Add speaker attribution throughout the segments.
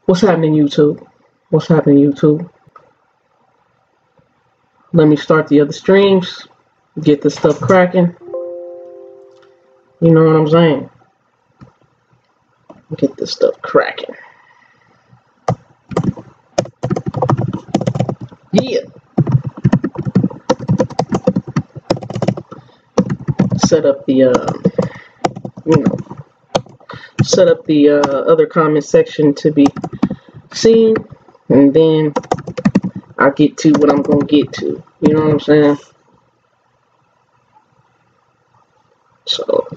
Speaker 1: What's happening, YouTube? What's happening, YouTube? Let me start the other streams. Get this stuff cracking. You know what I'm saying? Get this stuff cracking. Yeah. Set up the set up the other comment section to be seen, and then I'll get to what I'm gonna get to. You know what I'm saying? So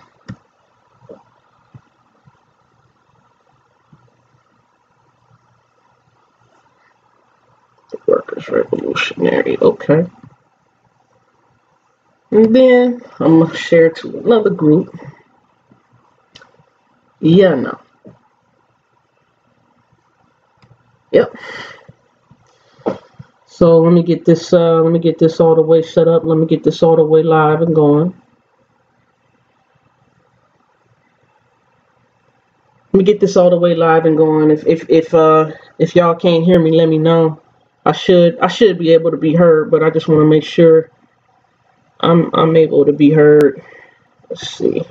Speaker 1: the workers' revolutionary, okay. And then I'm gonna share to another group. Yeah, no. Yep. So let me get this all the way set up. Let me get this all the way live and going. Let me get this all the way live and going. If y'all can't hear me, let me know. I should be able to be heard, but I just want to make sure I'm able to be heard. Let's see.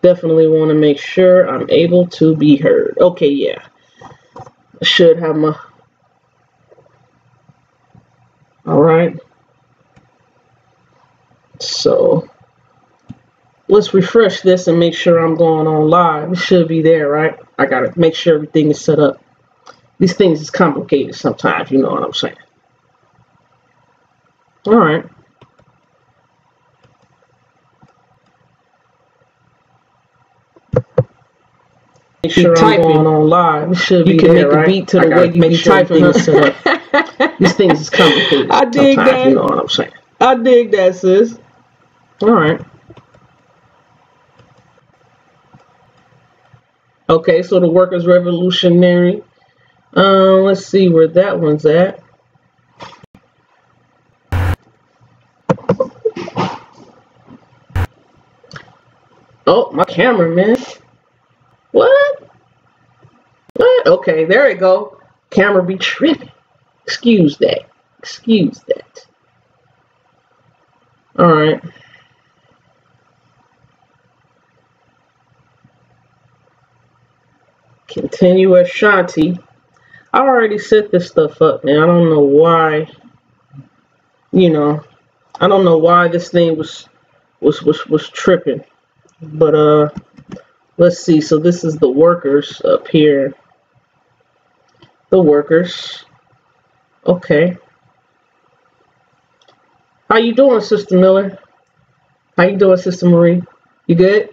Speaker 1: Definitely want to make sure I'm able to be heard. Okay, yeah. I should have my... Alright. So, let's refresh this and make sure I'm going on live. It should be there, right? I got to make sure everything is set up. These things is complicated sometimes, you know what I'm saying. Alright. Make sure I'm going on live. It should be there, right? You can make a beat to the way you be typing. Set up. These things is complicated. I dig that. You know what I'm saying. I dig that, sis. All right. Okay, so the workers' revolutionary. Let's see where that one's at. Oh, my camera, man. What? What? Okay, there we go. Camera be tripping. Excuse that. Excuse that. Alright. Continue as Shan-t. I already set this stuff up, man. I don't know why. You know, I don't know why this thing was tripping. But let's see. So this is the workers up here. The workers. Okay. How you doing, Sister Miller? How you doing, Sister Marie? You good?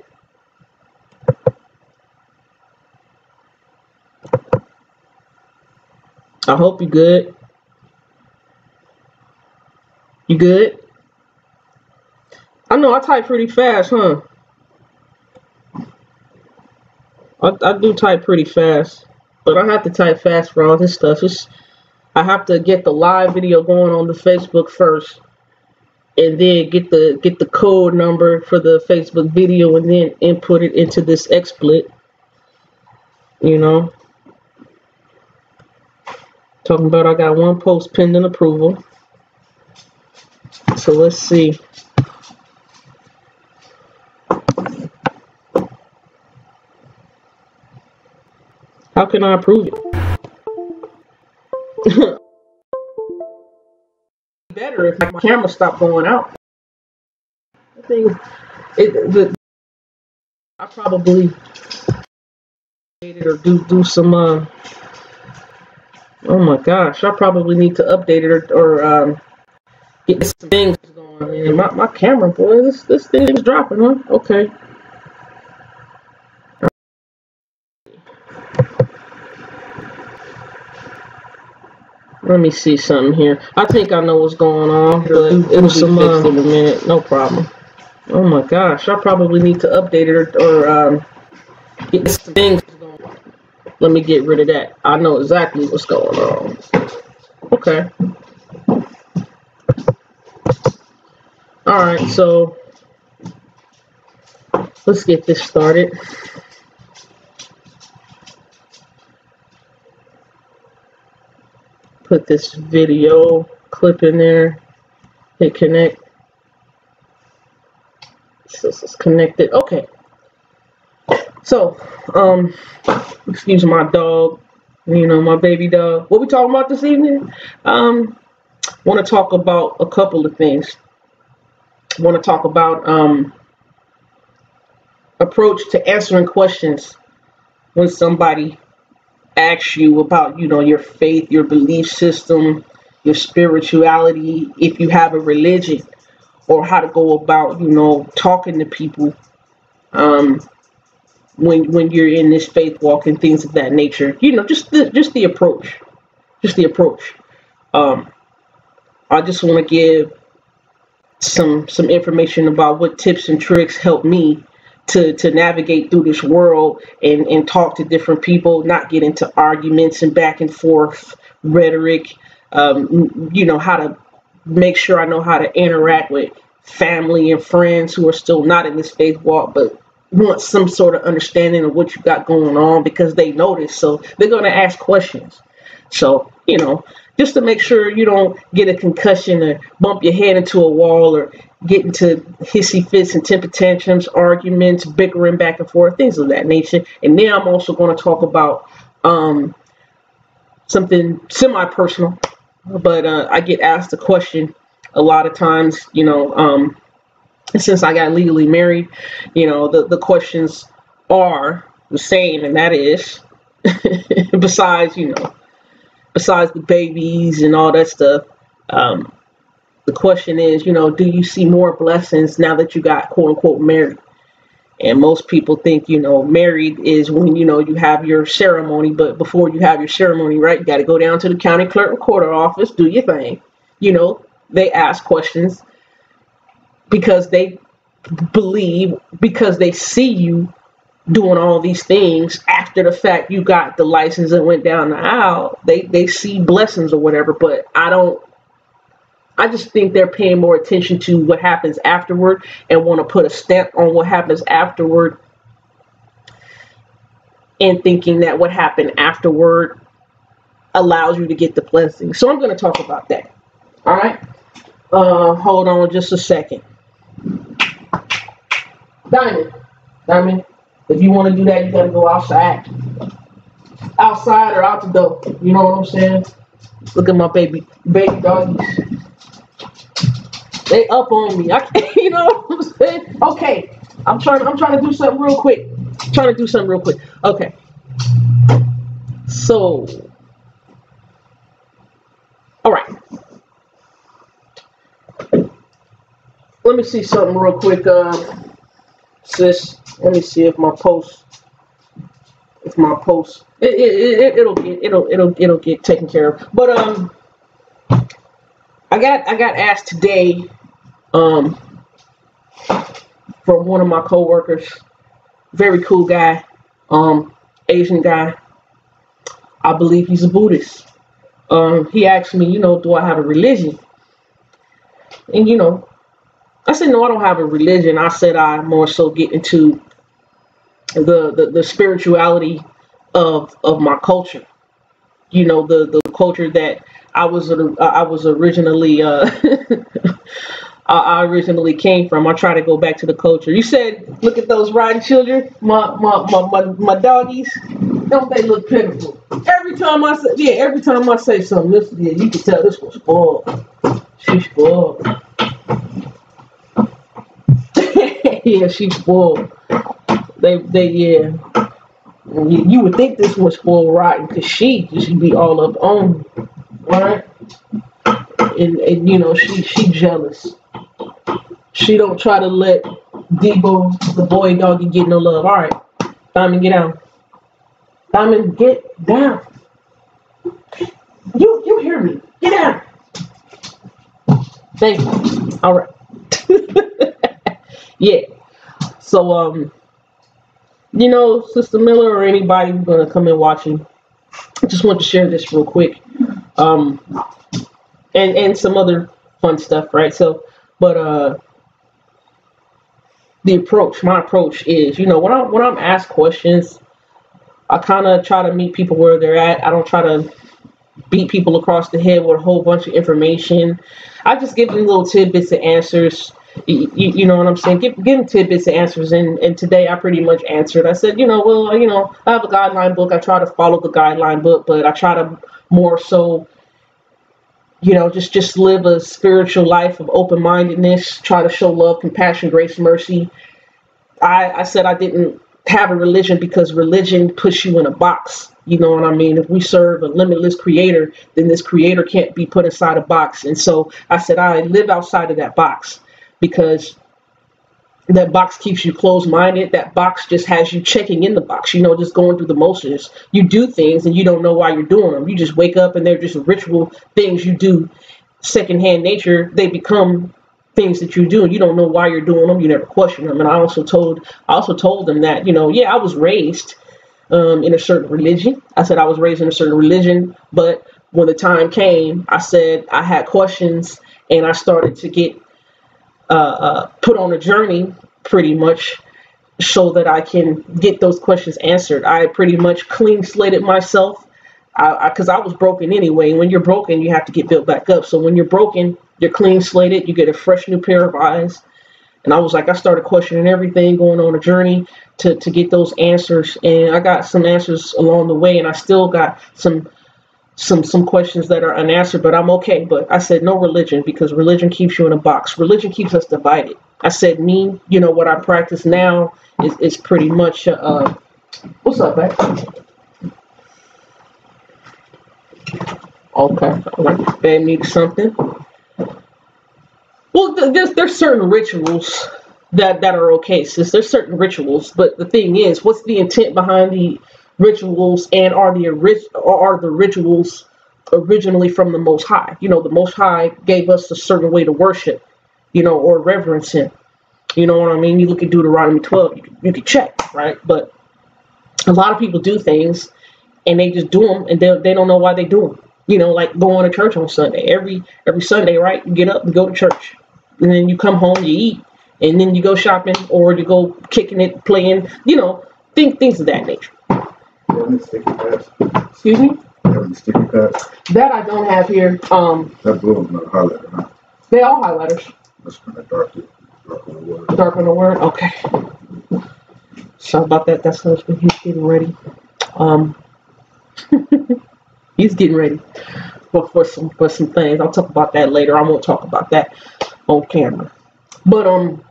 Speaker 1: I hope you good. You good? I know I type pretty fast, huh? I do type pretty fast, but I have to type fast for all this stuff. I have to get the live video going on the Facebook first, and then get the code number for the Facebook video, and then input it into this XSplit. You know, talking about I got one post pending approval. So let's see. How can I approve it? Better if my camera stopped going out. I think I probably or do some oh my gosh, I probably need to update it or get some things going. And my camera, boy, this thing is dropping, huh? Okay. Let me see something here. I think I know what's going on, but it was some fixed in a minute. No problem. Oh my gosh, I probably need to update it or get some things going. Let me get rid of that. I know exactly what's going on. Okay. All right, so let's get this started. put this video clip in there. Hit connect. So this is connected. Okay. So, excuse my dog. You know, my baby dog. What we talking about this evening? Want to talk about a couple of things. Want to talk about approach to answering questions when somebody asks you about, you know, your faith, your belief system, your spirituality, if you have a religion, or how to go about, you know, talking to people when you're in this faith walk and things of that nature. You know, just the approach. Just the approach. I just want to give some information about what tips and tricks help me to navigate through this world and talk to different people, not get into arguments and back and forth rhetoric. You know, how to make sure I know how to interact with family and friends who are still not in this faith walk, but want some sort of understanding of what you got going on, because they notice, so they're going to ask questions. So, you know, just to make sure you don't get a concussion or bump your head into a wall or get into hissy fits and temper tantrums, arguments, bickering back and forth, things of that nature. And then I'm also going to talk about something semi-personal, but I get asked a question a lot of times, you know, since I got legally married, you know, the questions are the same, and that is, besides the babies and all that stuff, the question is, you know, do you see more blessings now that you got quote unquote married? And most people think, you know, married is when, you know, you have your ceremony, but before you have your ceremony, right, you got to go down to the county clerk recorder office, do your thing. You know, they ask questions because they believe, because they see you doing all these things after the fact you got the license and went down the aisle. They see blessings or whatever, but I just think they're paying more attention to what happens afterward and want to put a stamp on what happens afterward, and thinking that what happened afterward allows you to get the blessing. So I'm going to talk about that. All right. Hold on just a second. Diamond, if you want to do that, you got to go outside or out the door. You know what I'm saying? Look at my baby doggies. They up on me. I can't, you know what I'm saying? Okay, I'm trying to do something real quick. Okay. So, all right. Let me see something real quick, sis. Let me see if my post, it'll get taken care of. But I got asked today from one of my coworkers, very cool guy, Asian guy. I believe he's a Buddhist. He asked me, you know, do I have a religion? And you know, I said, no, I don't have a religion. I said I more so get into the spirituality of my culture. You know, the culture that I was originally I originally came from. I try to go back to the culture. You said, look at those riding children, my doggies. Don't they look pitiful? Every time I say something, this, yeah, you can tell this was spoiled. She's spoiled. Yeah, she's spoiled. Yeah. You would think this was spoiled rotten, because she be all up on me, right? And you know, she jealous. She don't try to let Debo, the boy doggy, get no love. All right, Diamond, get down. Diamond, get down. You hear me? Get down. Thank you. All right. Yeah. So you know, Sister Miller or anybody who's gonna come in watching, I just want to share this real quick. And some other fun stuff, right? So, but my approach is, you know, when I'm asked questions, I kind of try to meet people where they're at. I don't try to beat people across the head with a whole bunch of information. I just give them little tidbits of answers. You know what I'm saying? Give them tidbits of answers. And today I pretty much answered. I said, well, I have a guideline book. I try to follow the guideline book, but I try to more so, just live a spiritual life of open-mindedness, try to show love, compassion, grace, mercy. I said I didn't have a religion because religion puts you in a box. You know what I mean? If we serve a limitless creator, then this creator can't be put inside a box. And so I said I live outside of that box, because that box keeps you closed-minded. That box just has you checking in the box, just going through the motions. You do things and you don't know why you're doing them. You just wake up and they're just ritual things you do. Secondhand nature, they become things that you do, and you don't know why you're doing them. You never question them. And I also told them that, I was raised in a certain religion. I said I was raised in a certain religion, but when the time came, I said I had questions, and I started to get put on a journey pretty much so that I can get those questions answered. I pretty much clean slated myself because I was broken anyway. When you're broken, you have to get built back up. So when you're broken, you're clean slated, you get a fresh new pair of eyes. And I started questioning everything, going on a journey to get those answers. And I got some answers along the way, and I still got some questions that are unanswered, but I'm okay. But I said no religion, because religion keeps you in a box. Religion keeps us divided. I said what I practice now is pretty much, what's up, man? Okay, all right. Bad need something. Well, there's certain rituals that are okay, sis. There's certain rituals, but the thing is, what's the intent behind the rituals, and are the rituals originally from the Most High? The Most High gave us a certain way to worship, or reverence Him. You know what I mean? You look at Deuteronomy 12, you can check, right? But a lot of people do things, and they just do them, and they don't know why they do them. Like going to church on Sunday. Every Sunday, right? You get up and go to church, and then you come home, you eat, and then you go shopping, or you go kicking it, playing, things of that nature.
Speaker 2: Sticky pads.
Speaker 1: Excuse me?
Speaker 2: Sticky pads.
Speaker 1: That I don't have here.
Speaker 2: That blue is not highlighted, huh?
Speaker 1: They all highlighters.
Speaker 2: That's kind of dark on the word.
Speaker 1: Dark on the word? Okay. Sorry about that. That's husband. He's getting ready. He's getting ready for some things. I'll talk about that later. I won't talk about that on camera. But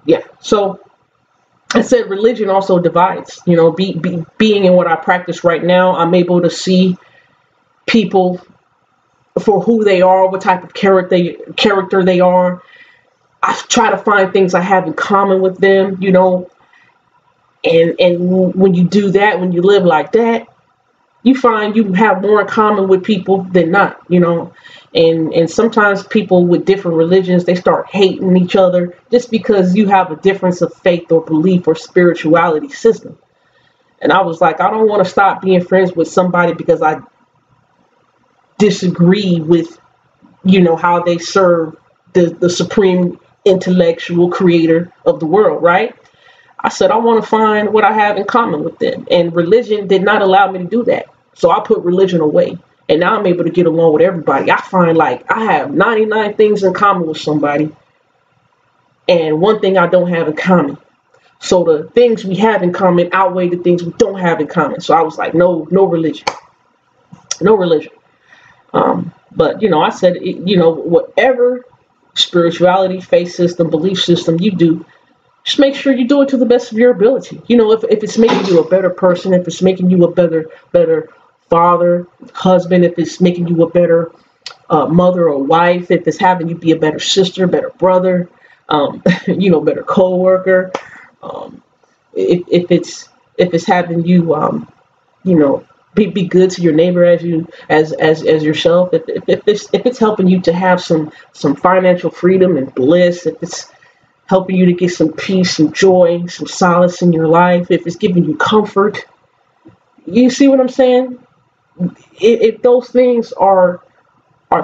Speaker 1: yeah. So I said religion also divides. Being in what I practice right now, I'm able to see people for who they are, what type of character they are. I try to find things I have in common with them, and when you do that, when you live like that, you find you have more in common with people than not, and sometimes people with different religions, they start hating each other just because you have a difference of faith or belief or spirituality system. And I was like, I don't want to stop being friends with somebody because I disagree with, how they serve the supreme intellectual creator of the world, right? I said, I want to find what I have in common with them. And religion did not allow me to do that. So I put religion away. And now I'm able to get along with everybody. I find like I have 99 things in common with somebody, and one thing I don't have in common. So the things we have in common outweigh the things we don't have in common. So I was like, no religion. No religion. But, I said, whatever spirituality, faith system, belief system you do, just make sure you do it to the best of your ability. If it's making you a better person, if it's making you a better father, husband, if it's making you a better mother or wife, if it's having you be a better sister, better brother, better co-worker, if it's having you, be good to your neighbor as yourself. If it's helping you to have some financial freedom and bliss, if it's helping you to get some peace, some joy, some solace in your life, if it's giving you comfort, you see what I'm saying? If those things are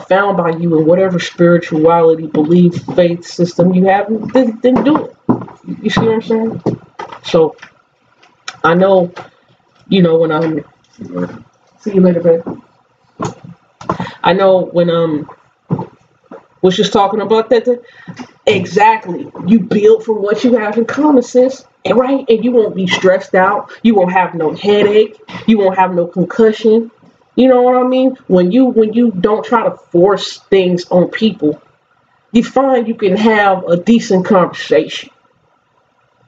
Speaker 1: found by you in whatever spirituality, belief, faith system you have, then do it. You see what I'm saying? So I know, when I'm see you later, babe. I know when was just talking about that. Exactly. You build from what you have in common, sis. And right, and you won't be stressed out. You won't have no headache. You won't have no concussion. You know what I mean? When you don't try to force things on people, you find you can have a decent conversation.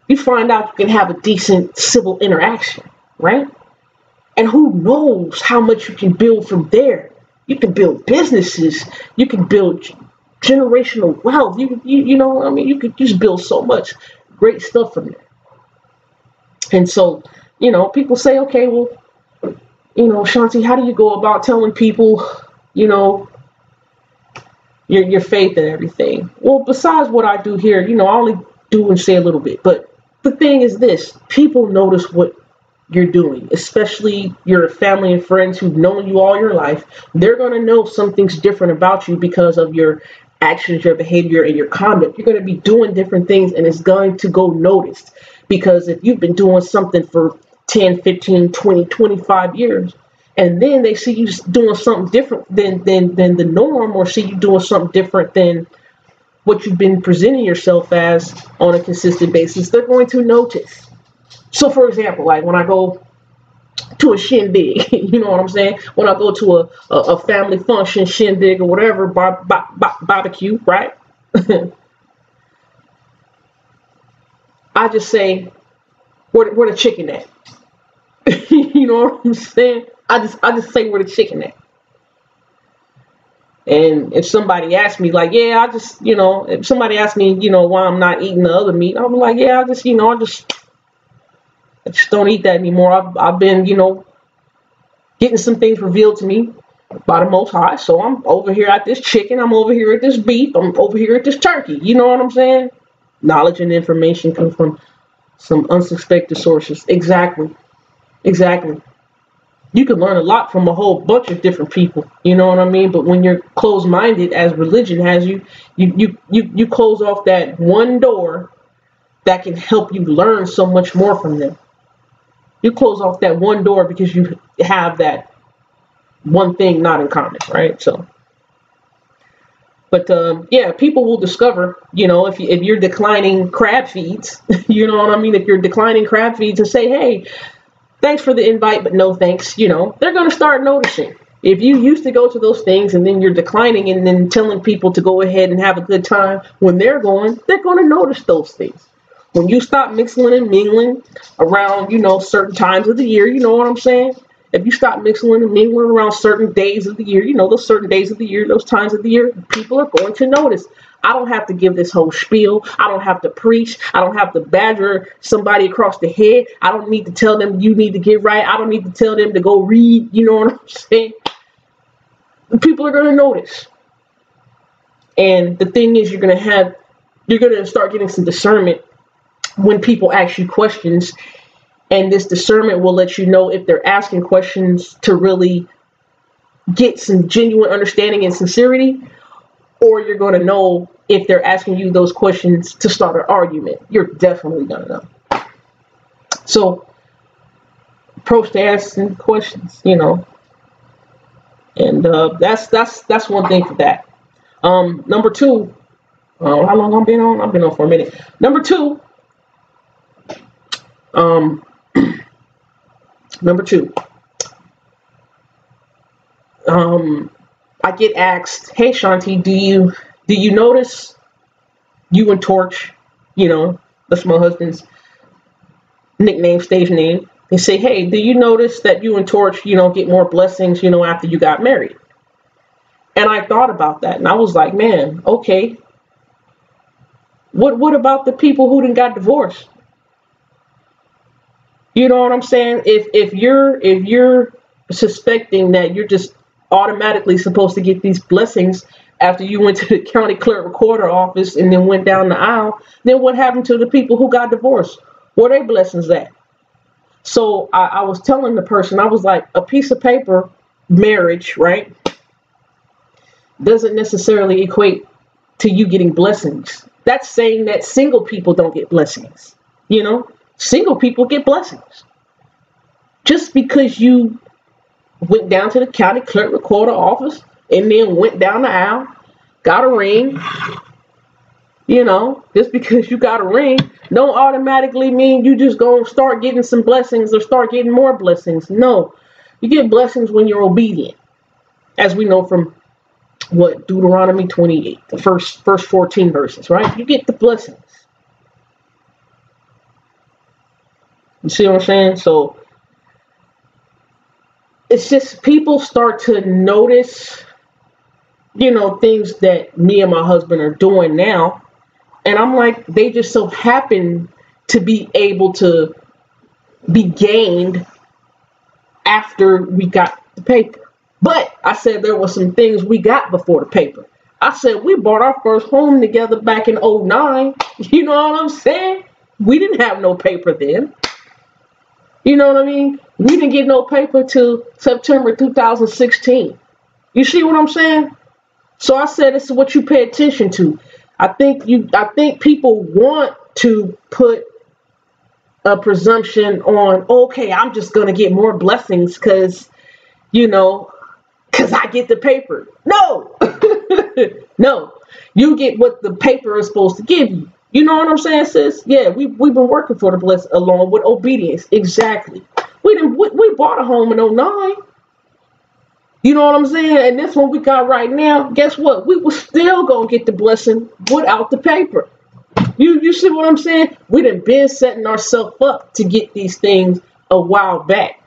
Speaker 1: You find out you can have a decent civil interaction, right? And who knows how much you can build from there. You can build businesses. You can build generational wealth. You know what I mean? You could just build so much great stuff from there. And so, people say, okay, well, Shanti, how do you go about telling people, your faith and everything? Well, besides what I do here, I only do and say a little bit. But the thing is this, people notice what you're doing, especially your family and friends who've known you all your life. They're going to know something's different about you because of your actions, your behavior, and your conduct. You're going to be doing different things, and it's going to go noticed. Because if you've been doing something for 10, 15, 20, 25 years, and then they see you doing something different than the norm, or see you doing something different than what you've been presenting yourself as on a consistent basis, they're going to notice. So, for example, like when I go to a shindig, you know what I'm saying? When I go to a family function, shindig, or whatever, barbecue, right? I just say, where the chicken at? You know what I'm saying? I just say where the chicken at. And if somebody asks me, like, yeah, if somebody asks me, why I'm not eating the other meat, I'm like, yeah, I just don't eat that anymore. I've been, getting some things revealed to me by the Most High. So I'm over here at this chicken. I'm over here at this beef. I'm over here at this turkey. You know what I'm saying? Knowledge and information come from some unsuspected sources. Exactly. You can learn a lot from a whole bunch of different people. You know what I mean? But when you're closed-minded, as religion has you, you close off that one door that can help you learn so much more from them. You close off that one door because you have that one thing not in common, right? So, but yeah, people will discover, if you're declining crab feeds, you know what I mean? If you're declining crab feeds and say, hey, thanks for the invite, but no thanks, they're going to start noticing. If you used to go to those things and then you're declining and then telling people to go ahead and have a good time when they're going to notice those things. When you stop mixing and mingling around, certain times of the year, you know what I'm saying? If you stop mixing and mingling around certain days of the year, those certain days of the year, those times of the year, people are going to notice. I don't have to give this whole spiel. I don't have to preach. I don't have to badger somebody across the head. I don't need to tell them you need to get right. I don't need to tell them to go read. You know what I'm saying? People are going to notice. And the thing is, you're going to start getting some discernment when people ask you questions, and this discernment will let you know if they're asking questions to really get some genuine understanding and sincerity, or you're going to know if they're asking you those questions to start an argument. You're definitely going to know. So approach to asking questions, and that's one thing for that. Number two, how long I've been on? I've been on for a minute. Number two. I get asked, hey Shanti, do you notice you and Torch, that's my husband's nickname, stage name. They say, hey, do you notice that you and Torch, get more blessings, after you got married? And I thought about that and I was like, man, okay. What about the people who didn't got divorced? You know what I'm saying? If you're suspecting that you're just automatically supposed to get these blessings after you went to the county clerk recorder office and then went down the aisle, then what happened to the people who got divorced? Where their blessings at? So I was telling the person, I was like, a piece of paper, marriage, right, doesn't necessarily equate to you getting blessings. That's saying that single people don't get blessings, Single people get blessings. Just because you went down to the county clerk recorder office and then went down the aisle, got a ring. You know, just because you got a ring don't automatically mean you just gonna start getting some blessings or start getting more blessings. No, you get blessings when you're obedient, as we know from what, Deuteronomy 28, the first 14 verses, right? You get the blessings. You see what I'm saying? So it's just people start to notice, you know, things that me and my husband are doing now. And I'm like, they just so happen to be able to be gained after we got the paper. But I said there were some things we got before the paper. I said we bought our first home together back in 2009. You know what I'm saying? We didn't have no paper then. You know what I mean? We didn't get no paper till September 2016. You see what I'm saying? So I said this is what you pay attention to. I think people want to put a presumption on, okay, I'm just gonna get more blessings because, you know, because I get the paper. No, no, you get what the paper is supposed to give you. You know what I'm saying, sis? Yeah, we've been working for the blessing along with obedience. Exactly. We bought a home in 2009. You know what I'm saying? And this one we got right now, guess what? We were still gonna get the blessing without the paper. You see what I'm saying? We done been setting ourselves up to get these things a while back.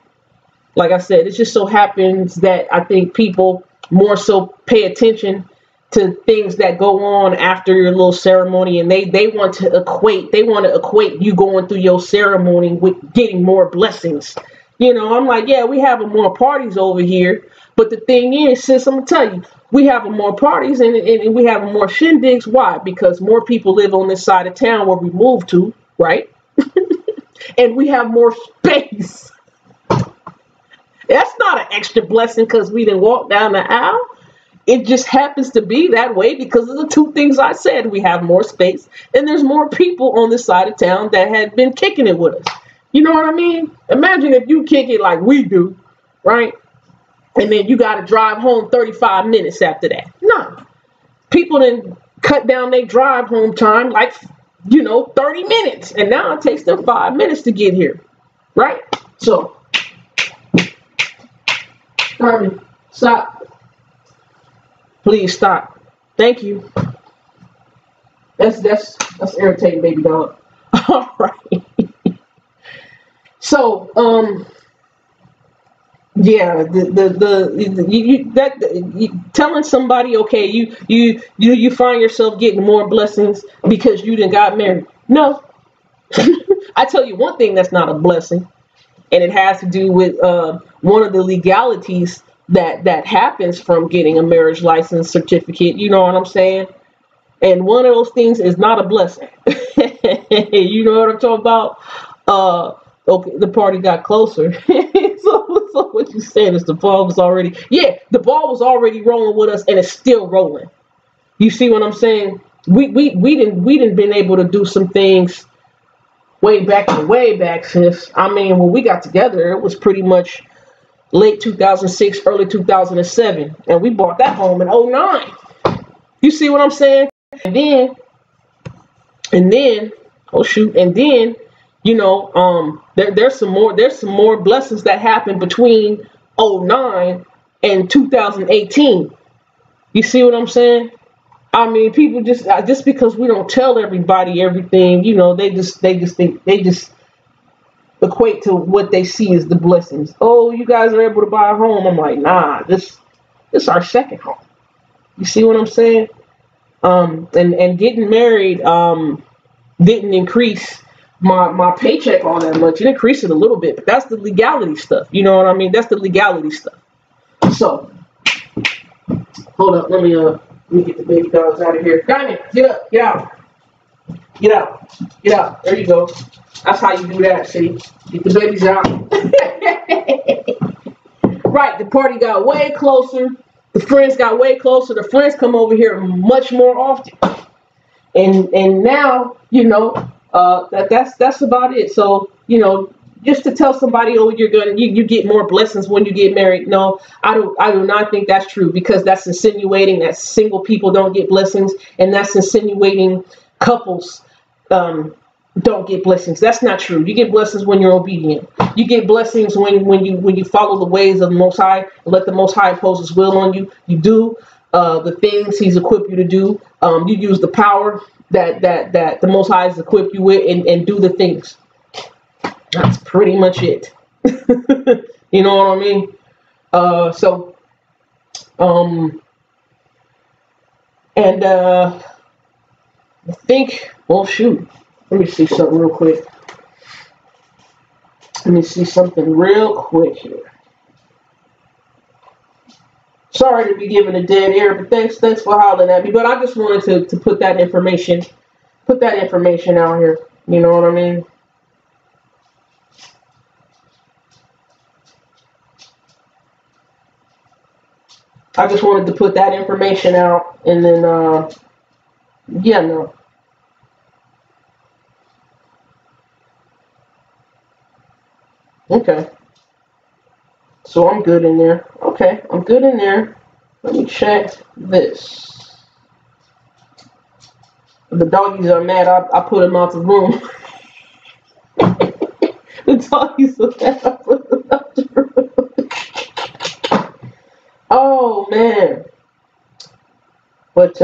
Speaker 1: Like I said, it just so happens that I think people more so pay attention to things that go on after your little ceremony, and they want to equate you going through your ceremony with getting more blessings. You know, I'm like, yeah, we having more parties over here. But the thing is, sis, I'm going to tell you, we having more parties and we having more shindigs. Why? Because more people live on this side of town where we moved to, right? And we have more space. That's not an extra blessing because we didn't walk down the aisle. It just happens to be that way because of the two things I said. We have more space and there's more people on this side of town that had been kicking it with us. You know what I mean? Imagine if you kick it like we do, right? And then you got to drive home 35 minutes after that. No. People then cut down their drive home time like, 30 minutes. And now it takes them 5 minutes to get here. Right? So, Carmen, stop. Please stop. Thank you. That's irritating, baby dog. All right. So, yeah, telling somebody, okay, you find yourself getting more blessings because you didn't got married. No, I tell you one thing that's not a blessing, and it has to do with one of the legalities that happens from getting a marriage license certificate. You know what I'm saying? And one of those things is not a blessing. You know what I'm talking about? Okay, the party got closer. So what you saying is the ball was already, the ball was already rolling with us and it's still rolling. You see what I'm saying? We didn't been able to do some things way back, sis. I mean, when we got together, it was pretty much late 2006, early 2007. And we bought that home in 2009. You see what I'm saying? And then, oh shoot, and then, there's some more blessings that happened between 2009 and 2018. You see what I'm saying? I mean, people just because we don't tell everybody everything, they just equate to what they see as the blessings. Oh, you guys are able to buy a home. I'm like, nah, this is our second home. You see what I'm saying? And getting married didn't increase my paycheck all that much. It increased it a little bit, but that's the legality stuff. You know what I mean? That's the legality stuff. So, hold up. Let me get the baby dogs out of here. Diamond, get up, get out. Get out, get out. There you go. That's how you do that, see? Get the babies out. Right, the party got way closer. The friends got way closer. The friends come over here much more often. And now, that's about it. So, just to tell somebody, oh, you get more blessings when you get married. No, I do not think that's true, because that's insinuating that single people don't get blessings, and that's insinuating couples don't get blessings. That's not true. You get blessings when you're obedient. You get blessings when you follow the ways of the Most High and let the Most High impose His will on you. You do the things He's equipped you to do. You use the power that the Most High has equipped you with, and do the things. That's pretty much it. You know what I mean? And I think, well, shoot. Let me see something real quick. Let me see something real quick here. Sorry to be giving a dead air, but thanks for hollering at me. But I just wanted to put that information out here. You know what I mean? I just wanted to put that information out, and then yeah, no. Okay. So I'm good in there. Okay, I'm good in there. Let me check this. The doggies are mad. I put them out the room. The doggies are mad. I put them out the room. Oh man. But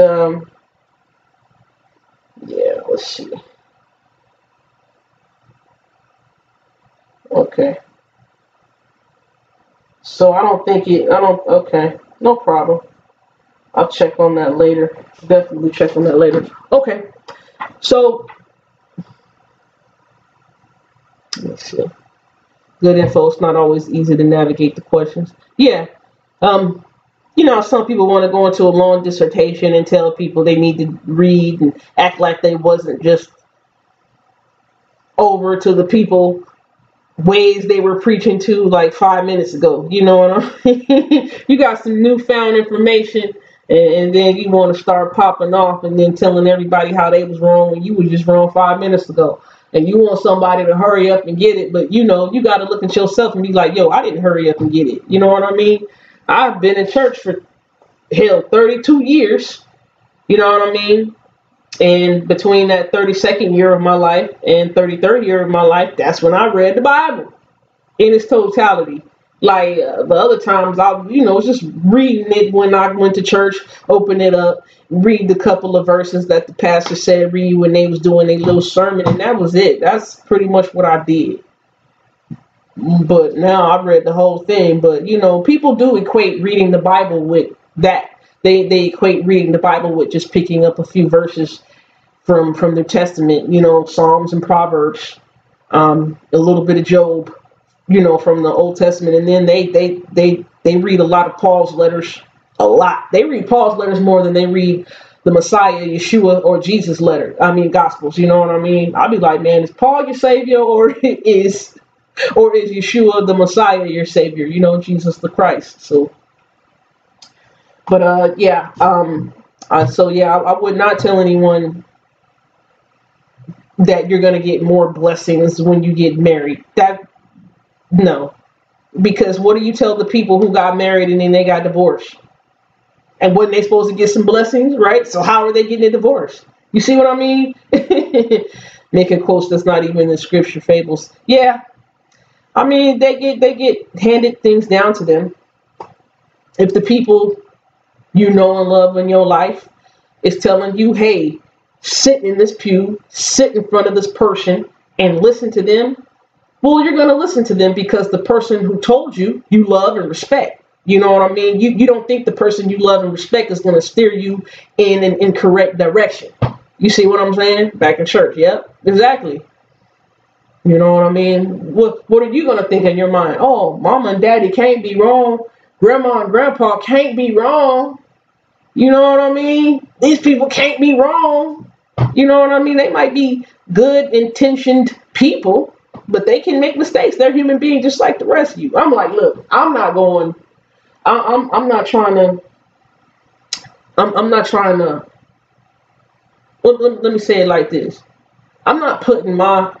Speaker 1: yeah. Let's see. Okay. So okay, no problem. I'll check on that later. Definitely check on that later. Okay, so let's see. Good info. It's not always easy to navigate the questions. Yeah. You know, some people want to go into a long dissertation and tell people they need to read and act like they wasn't just over to the people ways they were preaching to like 5 minutes ago. You know what I mean? You got some newfound information, and then you want to start popping off and then telling everybody how they was wrong when you were just wrong 5 minutes ago. And you want somebody to hurry up and get it, but you know, you got to look at yourself and be like, yo, I didn't hurry up and get it. You know what I mean? I've been in church for, hell, 32 years. You know what I mean? And between that 32nd year of my life and 33rd year of my life, that's when I read the Bible in its totality. Like the other times, I was just reading it when I went to church, open it up, read the couple of verses that the pastor said read when they was doing a little sermon, and that was it. That's pretty much what I did. But now I've read the whole thing. But you know, people do equate reading the Bible with that. They equate reading the Bible with just picking up a few verses from their testament, you know, Psalms and Proverbs, a little bit of Job, you know, from the Old Testament, and then they read a lot of Paul's letters. A lot. They read Paul's letters more than they read the Messiah, Yeshua, or Jesus letter. I mean, Gospels. You know what I mean? I'll be like, man, is Paul your savior, or is Yeshua the Messiah your savior? You know, Jesus the Christ. So. But yeah, so yeah, I would not tell anyone that you're gonna get more blessings when you get married. No, because what do you tell the people who got married and then they got divorced? And wasn't they supposed to get some blessings, right? So how are they getting a divorce? You see what I mean? Making quotes that's not even in scripture fables. Yeah, I mean they get handed things down to them. If the people you know and love in your life is telling you, hey, sit in this pew, sit in front of this person and listen to them, well, you're going to listen to them because the person who told you, you love and respect. You know what I mean? You don't think the person you love and respect is going to steer you in an incorrect direction. You see what I'm saying? Back in church. Yep, exactly. You know what I mean? What are you going to think in your mind? Oh, mama and daddy can't be wrong. Grandma and grandpa can't be wrong. You know what I mean? These people can't be wrong. You know what I mean? They might be good intentioned people, but they can make mistakes. They're human beings just like the rest of you. I'm like, look, I'm not trying to let me say it like this. I'm not putting my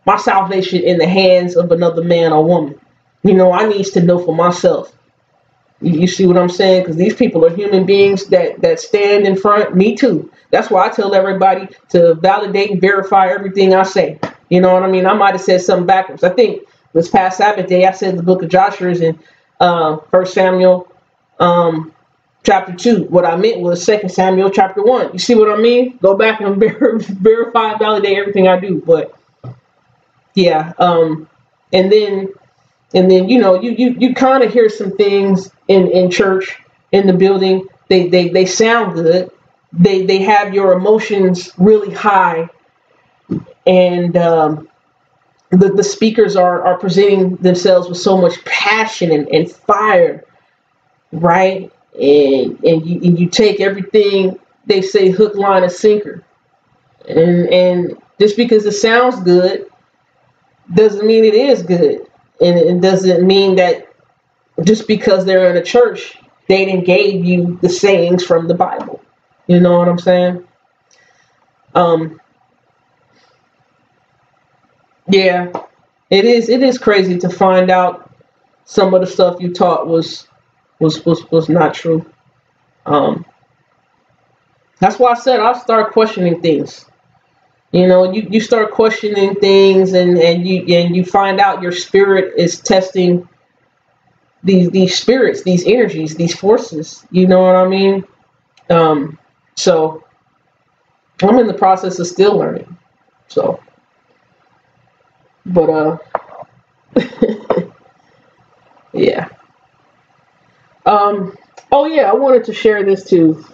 Speaker 1: my salvation in the hands of another man or woman. You know, I needs to know for myself. You see what I'm saying? Because these people are human beings that stand in front. Me too. That's why I tell everybody to validate and verify everything I say. You know what I mean? I might have said something backwards. I think this past Sabbath day, I said the book of Joshua is in 1 Samuel chapter 2. What I meant was 2 Samuel chapter 1. You see what I mean? Go back and verify and validate everything I do. But yeah, and then you know, you kind of hear some things in church, in the building. They sound good. They have your emotions really high, and the speakers are presenting themselves with so much passion and fire, right? And you take everything they say hook, line, and sinker, and just because it sounds good doesn't mean it is good. And it doesn't mean that just because they're in a church, they didn't gave you the sayings from the Bible. You know what I'm saying? Yeah, it is crazy to find out some of the stuff you taught was not true. That's why I said I'll start questioning things. You know, you start questioning things, and you find out your spirit is testing these spirits, these energies, these forces. You know what I mean? So I'm in the process of still learning. So, but yeah. Oh yeah, I wanted to share this too.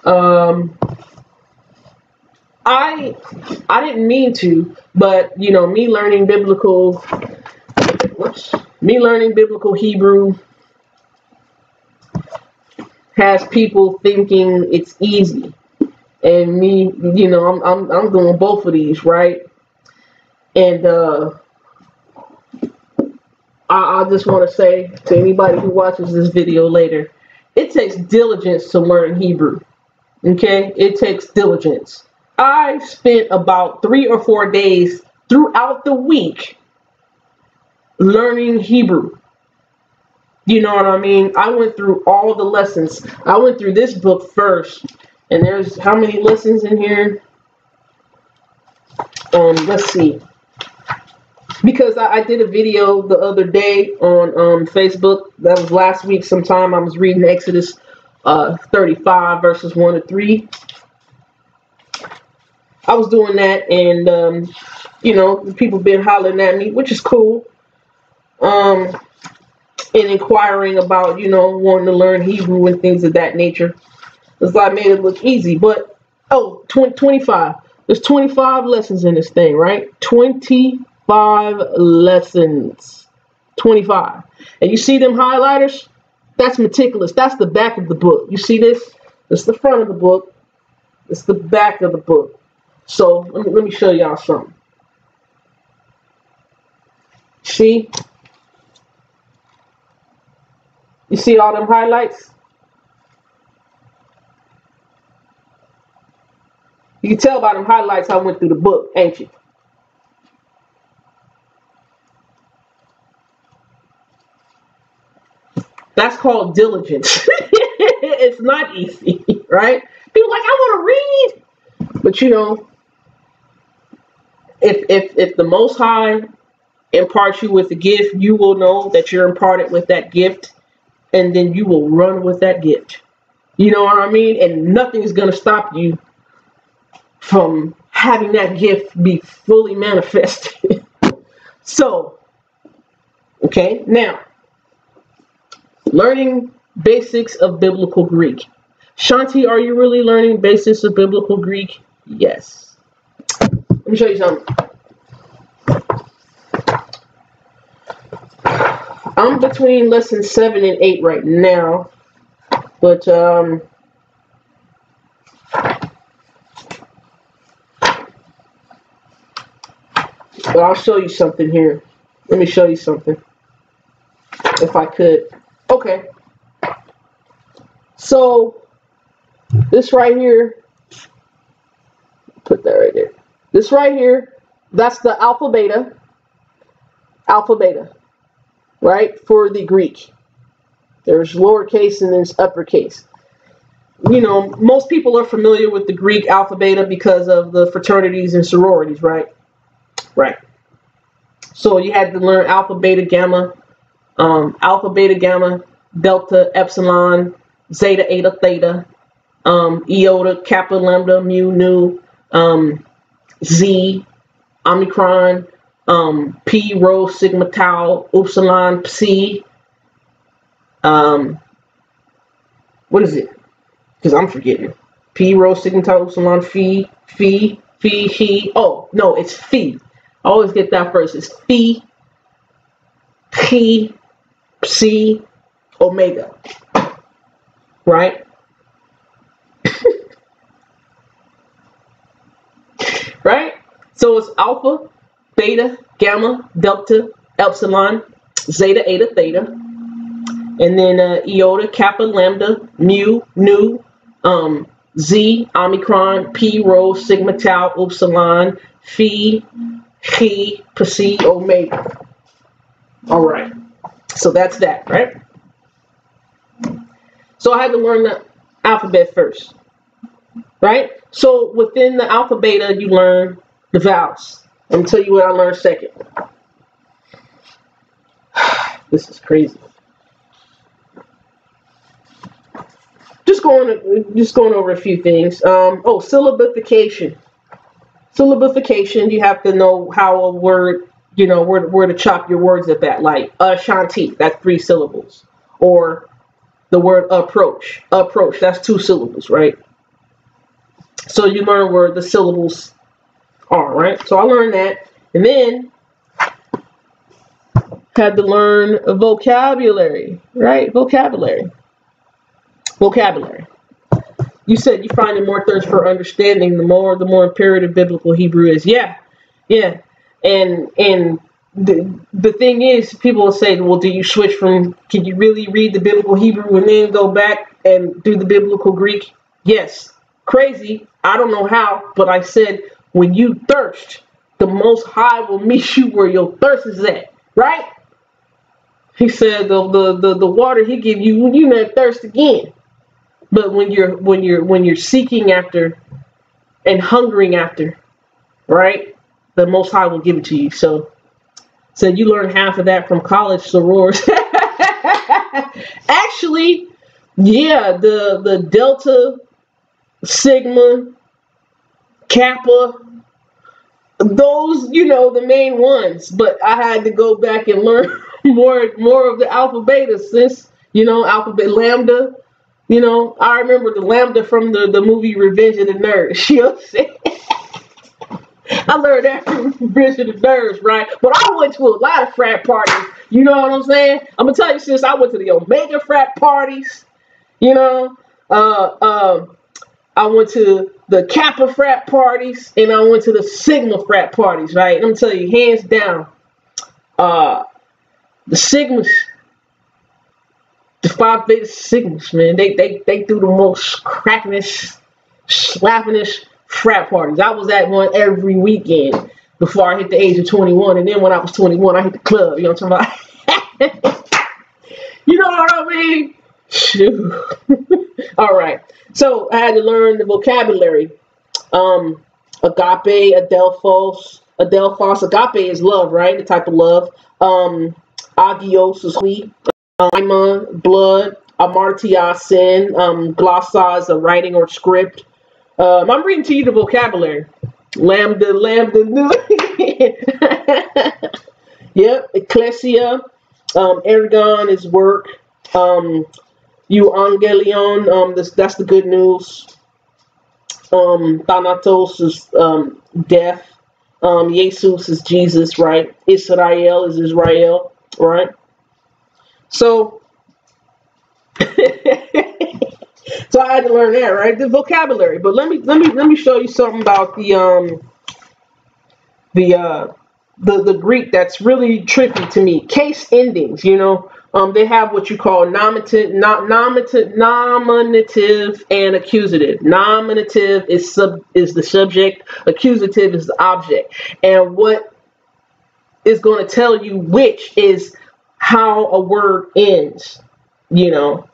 Speaker 1: I didn't mean to, but you know, me learning biblical Hebrew has people thinking it's easy, and me, you know, I'm doing both of these, right? And I just want to say to anybody who watches this video later, it takes diligence to learn Hebrew. Okay, it takes diligence. I spent about 3 or 4 days throughout the week learning Hebrew. You know what I mean? I went through all the lessons. I went through this book first, and there's how many lessons in here? Let's see. Because I did a video the other day on Facebook. That was last week sometime. I was reading Exodus 35 verses 1 to 3. I was doing that, and you know, people been hollering at me, which is cool. And inquiring about, you know, wanting to learn Hebrew and things of that nature. Because I made it look easy, but 25. There's 25 lessons in this thing, right? 25 lessons. 25. And you see them highlighters? That's meticulous. That's the back of the book. You see this? This is the front of the book. It's the back of the book. So let me show y'all something. See? You see all them highlights? You can tell by them highlights I went through the book, ain't you? That's called diligence. It's not easy, right? People are like, I want to read. But you know, if the Most High imparts you with a gift, you will know that you're imparted with that gift, and then you will run with that gift. You know what I mean? And nothing is going to stop you from having that gift be fully manifested. So, okay, now, learning basics of biblical Greek. Shanti, are you really learning basics of biblical Greek? Yes. Let me show you something. I'm between lesson 7 and 8 right now, but I'll show you something here. Let me show you something, if I could. Okay. So this right here, put that right there. This right here, that's the alpha beta. alpha, beta, right? For the Greek. There's lowercase and there's uppercase. You know, most people are familiar with the Greek alpha, beta because of the fraternities and sororities, right? Right. So you had to learn alpha, beta, gamma, delta, epsilon, zeta, eta, theta, iota, kappa, lambda, mu, nu, z, omicron, pi, rho, sigma, tau, upsilon, psi. What is it? Because I'm forgetting. Pi, rho, sigma, tau, upsilon, phi, he. Oh, no, it's phi. I always get that first. It's phi, psi, omega. Right? Right? So it's alpha, beta, gamma, delta, epsilon, zeta, eta, theta. And then iota, kappa, lambda, mu, nu, z, omicron, pi, rho, sigma, tau, upsilon, phi, he, psi, omega. All right. So that's that, right? So I had to learn the alphabet first, right? So within the alpha, beta, you learn the vowels. I'm going to tell you what I learned second. This is crazy. Just going over a few things. Oh, syllabification. Syllabification, you have to know how a word, you know, where to chop your words up at. Like Shan-t, that's 3 syllables. Or the word approach. Approach, that's 2 syllables, right? So you learn where the syllables are, right? So I learned that. And then had to learn vocabulary, right? Vocabulary. You said you find it more thirst for understanding the more imperative biblical Hebrew is. Yeah. And the thing is, people will say, well, do you switch from, can you really read the biblical Hebrew and then go back and do the biblical Greek? Yes. Crazy. I don't know how, but I said, when you thirst, the Most High will meet you where your thirst is at, right? He said the water he give you when you may thirst again. But when you're seeking after and hungering after, right, the Most High will give it to you. So you learn half of that from college sorors. Actually, yeah, the delta, sigma, kappa, those, you know, the main ones. But I had to go back and learn more of the alpha, beta, sis. You know, alphabet, lambda. You know, I remember the lambda from the movie Revenge of the Nerds. You know what I'm saying? I learned that from Revenge of the Nerds, right? But I went to a lot of frat parties. You know what I'm saying? I'm gonna tell you, sis, I went to the Omega frat parties. You know, I went to the Kappa frat parties, and I went to the Sigma frat parties, right? I'm gonna tell you, hands down, the Sigmas. The 5 beta Sigmas, man, they do the most crackingest, slappingest frat parties. I was at one every weekend before I hit the age of 21, and then when I was 21, I hit the club. You know what I'm talking about? You know what I mean? Shoot. All right. So I had to learn the vocabulary. Agape, adelphos. Agape is love, right? The type of love. Agios is sweet. Blood, amartia, sin, glossa is a writing or script. I'm reading to you the vocabulary. Lambda. Yep, ecclesia. Ergon is work. Evangelion, that's the good news. Thanatos is death. Jesus is Jesus, right? Israel is Israel, right? So, so I had to learn that, right? The vocabulary. But let me show you something about the Greek that's really tricky to me. Case endings, you know. They have what you call nominative and accusative. Nominative is the subject. Accusative is the object. And what is going to tell you which is how a word ends, you know.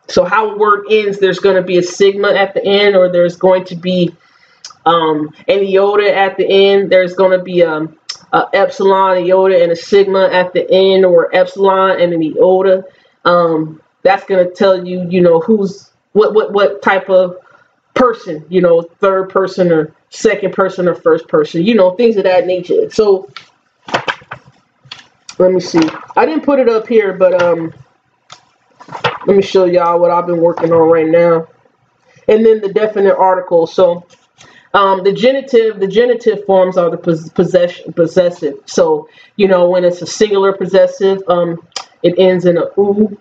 Speaker 1: So how a word ends, there's going to be a sigma at the end, or there's going to be an iota at the end. There's going to be a epsilon, iota, and a sigma at the end, or epsilon and an iota. That's going to tell you, you know, who's what type of person, you know, third person or second person or first person, you know, things of that nature. So let me see. I didn't put it up here, but let me show y'all what I've been working on right now. And then the definite article. So the genitive forms are the possessive. So, you know, when it's a singular possessive, it ends in a oo.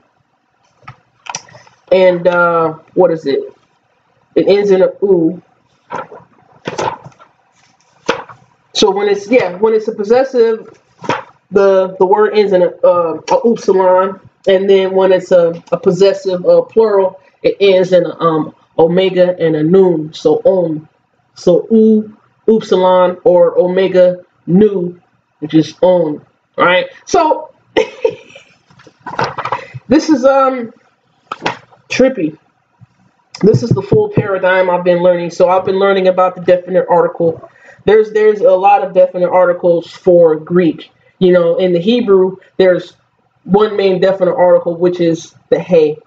Speaker 1: And what is it? It ends in a oo. So when it's a possessive, the word ends in a upsilon. And then when it's a possessive plural, it ends in a omega and a noon. So om. So u, upsilon, or omega nu, which is on. All right. So this is trippy. This is the full paradigm I've been learning. So I've been learning about the definite article. There's a lot of definite articles for Greek. You know, in the Hebrew, there's one main definite article, which is the hey.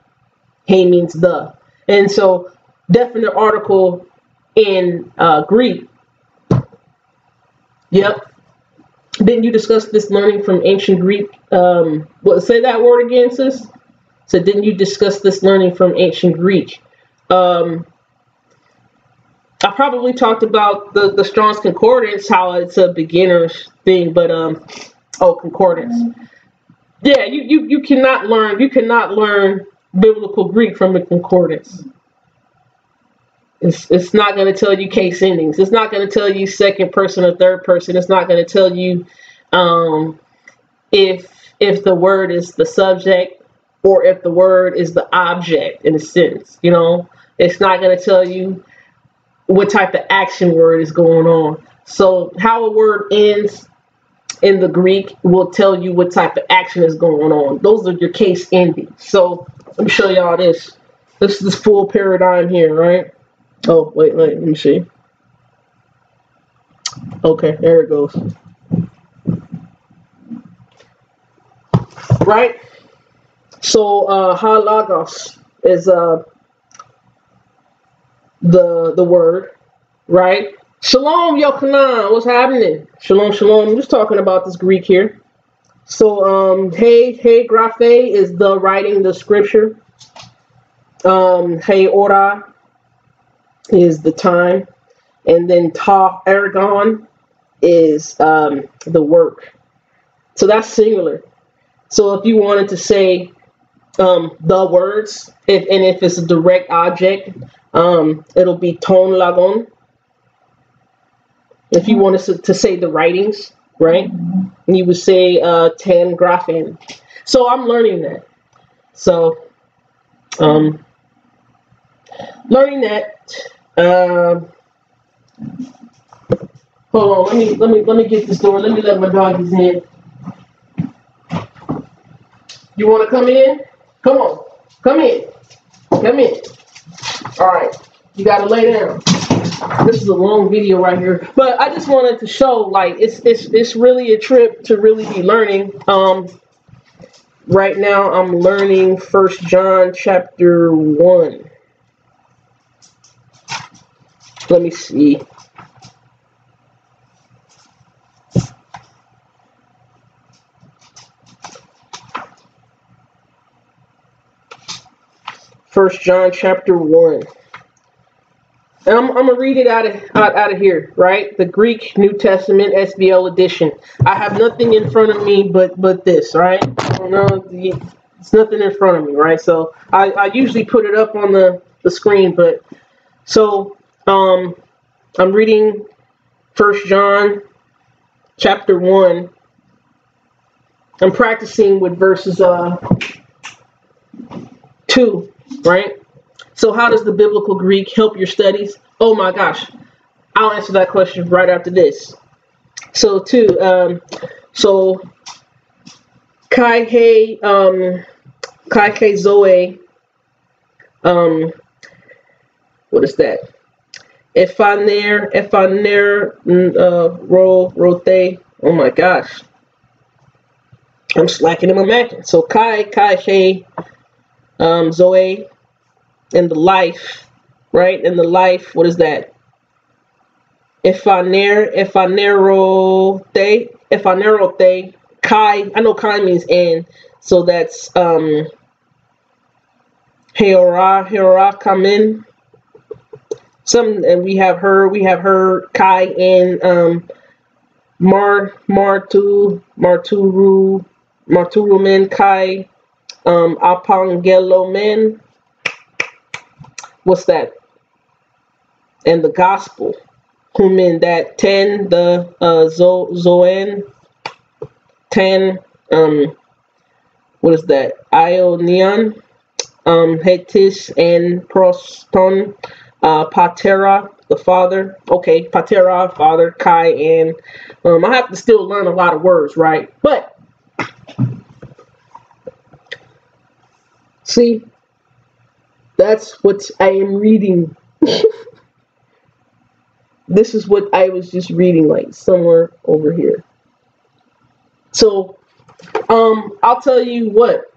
Speaker 1: Hey means the. And so definite article in Greek. Yep. Didn't you discuss this learning from ancient Greek? Say that word again, sis? So didn't you discuss this learning from ancient Greek? I probably talked about the Strong's Concordance, how it's a beginner's thing, but concordance. Yeah, you cannot learn biblical Greek from the concordance. It's not going to tell you case endings. It's not going to tell you second person or third person. It's not going to tell you if the word is the subject or if the word is the object in a sentence. You know, it's not going to tell you what type of action word is going on. So how a word ends in the Greek will tell you what type of action is going on. Those are your case endings. So let me show y'all this. This is this full paradigm here, right? Oh, wait, let me see. Okay, there it goes. Right? So halagos is the word, right? Shalom, Yochanan, what's happening? Shalom, shalom. I'm just talking about this Greek here. So, hey, graphe is the writing, the scripture. Hey, ora is the time. And then ta, ergon is the work. So that's singular. So if you wanted to say the words, if it's a direct object, it'll be ton lagon. If you wanted to say the writings, right? And you would say ten graphen. So I'm learning that. So learning that. Hold on, let me get this door. Let me let my doggies in. You want to come in? Come on, come in, come in. All right, you gotta lay down. This is a long video right here, but I just wanted to show, like, it's really a trip to really be learning. Right now I'm learning 1 John chapter 1. Let me see. First John chapter 1. And I'm gonna read it out of here, right? The Greek New Testament SBL edition. I have nothing in front of me but this, right? I don't know, it's nothing in front of me, right? So I usually put it up on the screen, but so I'm reading 1 John chapter 1. I'm practicing with verses 2, right? So how does the biblical Greek help your studies? Oh my gosh, I'll answer that question right after this. So 2, So Kai He Zoe, what is that? Efaner Rote. Oh my gosh. I'm slacking in my math. So Kai He Zoe, in the life, right? In the life, what is that? Efanerote, Kai. I know Kai means in, so that's Heora Kamin. Some, and we have her Kai in Marturumen Kai Apangelomen. What's that? And the gospel. Human that 10 the Zoan 10 what is that? Ionian Hetis and Proston Patera, the father. Okay, Patera, father, Kai, and I have to still learn a lot of words, right? But see, that's what I am reading. This is what I was just reading, like somewhere over here. So I'll tell you what,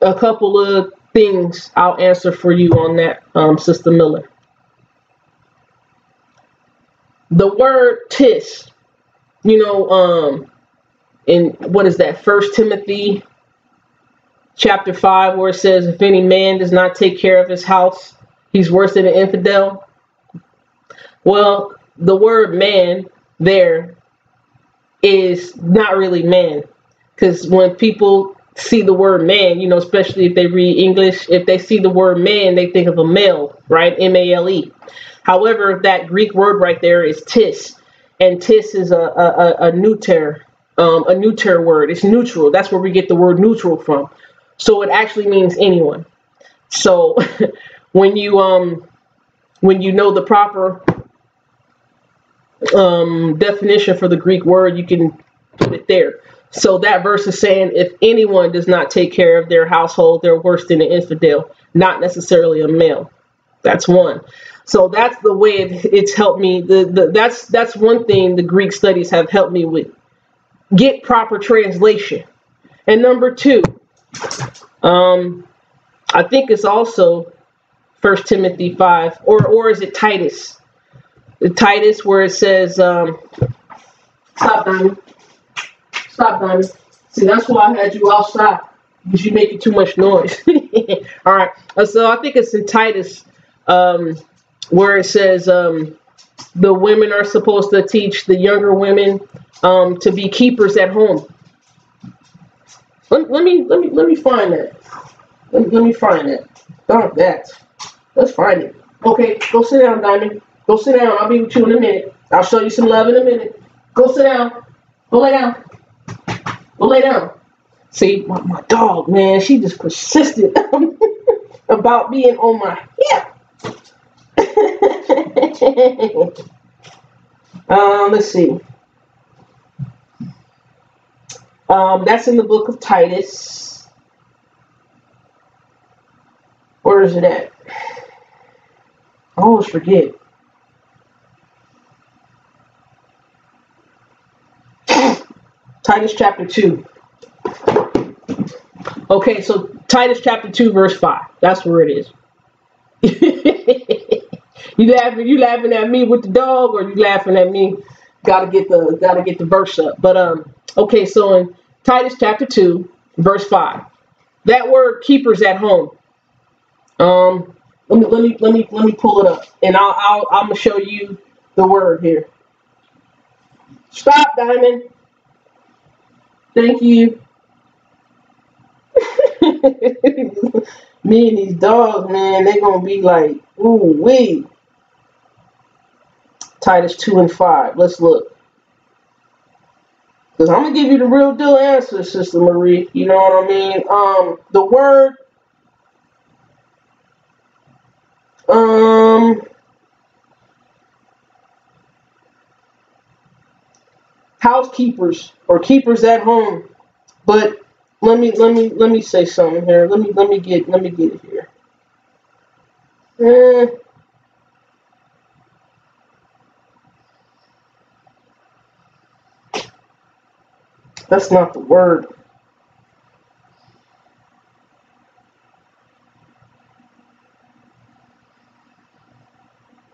Speaker 1: a couple of things I'll answer for you on that, Sister Miller. The word tis, in what is that, 1 Timothy chapter 5, where it says, if any man does not take care of his house, he's worse than an infidel. Well, the word man there is not really man, because when people see the word man, especially if they read English, if they see the word man, they think of a male, right? M-A-L-E. However, that Greek word right there is tis, and tis is a neuter word. It's neutral. That's where we get the word neutral from. So it actually means anyone. So when you know the proper definition for the Greek word, you can put it there. So that verse is saying, if anyone does not take care of their household, they're worse than an infidel, not necessarily a male. That's one. So that's the way it's helped me. That's one thing the Greek studies have helped me with. Get proper translation. And number two, I think it's also 1 Timothy 5, or is it Titus? Titus, where it says, stop, Diamond. Stop, Diamond. See, that's why I had you outside, because you're making too much noise. All right. So I think it's in Titus, where it says the women are supposed to teach the younger women to be keepers at home. Let me find that. Let me find that. Not that. Let's find it. Okay, go sit down, Diamond. Go sit down. I'll be with you in a minute. I'll show you some love in a minute. Go sit down. Go lay down. Go lay down. See, my dog, man, she just persisted about being on my hip. Let's see. That's in the book of Titus. Where is it at? I always forget. Titus chapter 2. Okay, so Titus chapter 2, verse 5. That's where it is. You laughing at me with the dog, or you laughing at me? Gotta get the verse up. But okay, so in Titus chapter 2, verse 5. That word keepers at home. Let me pull it up, and I'm gonna show you the word here. Stop, Diamond. Thank you. Me and these dogs, man, they gonna be like, ooh wee. Titus 2 and 5. Let's look. Because I'm gonna give you the real deal answer, Sister Marie. You know what I mean? The word housekeepers or keepers at home. But let me say something here. Let me get it here. That's not the word.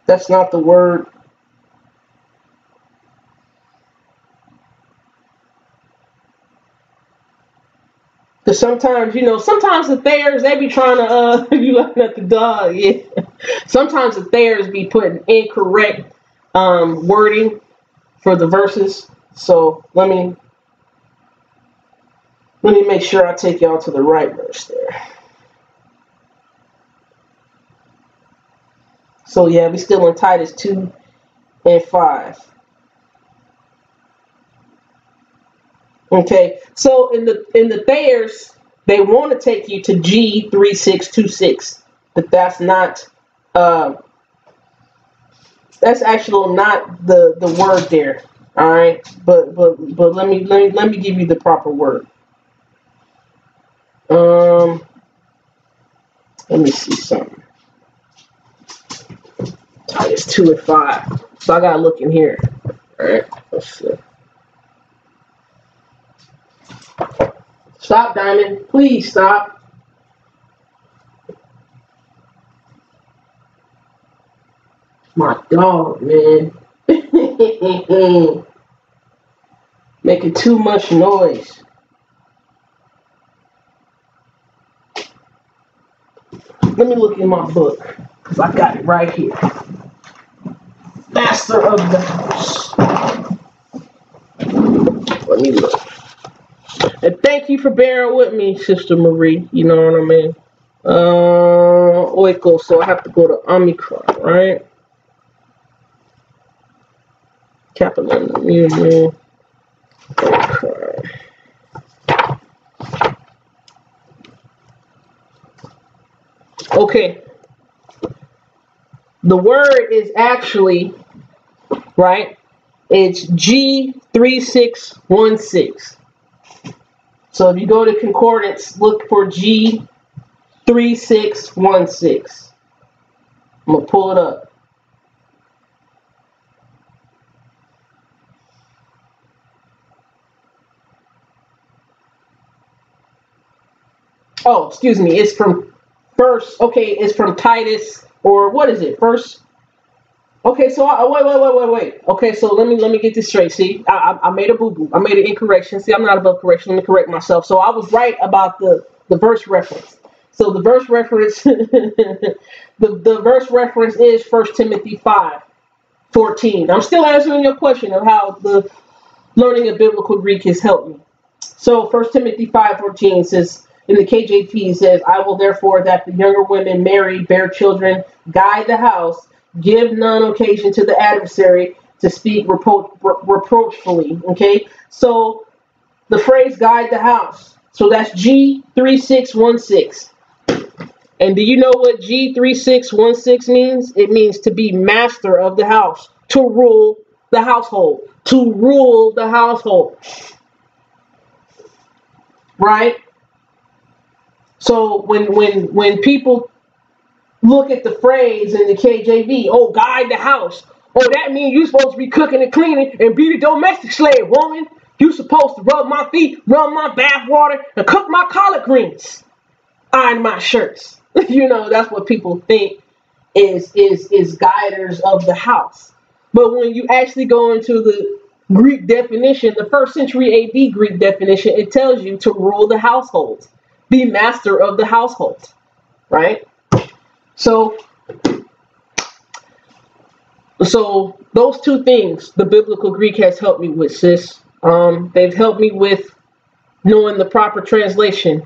Speaker 1: That's not the word. Because sometimes, sometimes the Thayers, they be trying to, you looking at the dog, yeah. Sometimes the Thayers be putting incorrect wording for the verses. So let me make sure I take y'all to the right verse there. So yeah, we still in Titus 2 and 5. Okay, so in the Thayers, they want to take you to G3626, but that's not that's actually not the word there. All right, but let me give you the proper word. Let me see something. Titus 2 and 5. So I gotta look in here. All right, let's see. Stop, Diamond. Please stop. My dog, man. Making too much noise. Let me look in my book, because I got it right here. Master of the house. Let me look. And thank you for bearing with me, Sister Marie. You know what I mean? Oiko, so I have to go to Omicron, right? Capital Union. Okay. Okay. The word is actually, right? It's G3616. So if you go to concordance, look for G3616. I'm going to pull it up. Oh, excuse me. It's from first. Okay, it's from Titus, or what is it? First. Okay, so wait. Okay, so let me get this straight. See, I made a boo-boo. I made an incorrection. See, I'm not above correction. Let me correct myself. So I was right about the verse reference. So the verse reference, the verse reference is 1 Timothy 5:14. I'm still answering your question of how the learning of biblical Greek has helped me. So 1 Timothy 5:14 says, in the KJV, it says, I will therefore that the younger women marry, bear children, guide the house, give none occasion to the adversary to speak reproachfully. Okay, so the phrase guide the house. So that's G3616. And do you know what G3616 means? It means to be master of the house, to rule the household, to rule the household. Right? So when people look at the phrase in the KJV, oh, guide the house. Oh, that means you're supposed to be cooking and cleaning and be the domestic slave, woman. You're supposed to rub my feet, rub my bath water, and cook my collard greens, iron my shirts. That's what people think is guiders of the house. But when you actually go into the Greek definition, the 1st century AD Greek definition, it tells you to rule the household, be master of the household, right? So those two things the biblical Greek has helped me with, sis. They've helped me with knowing the proper translation.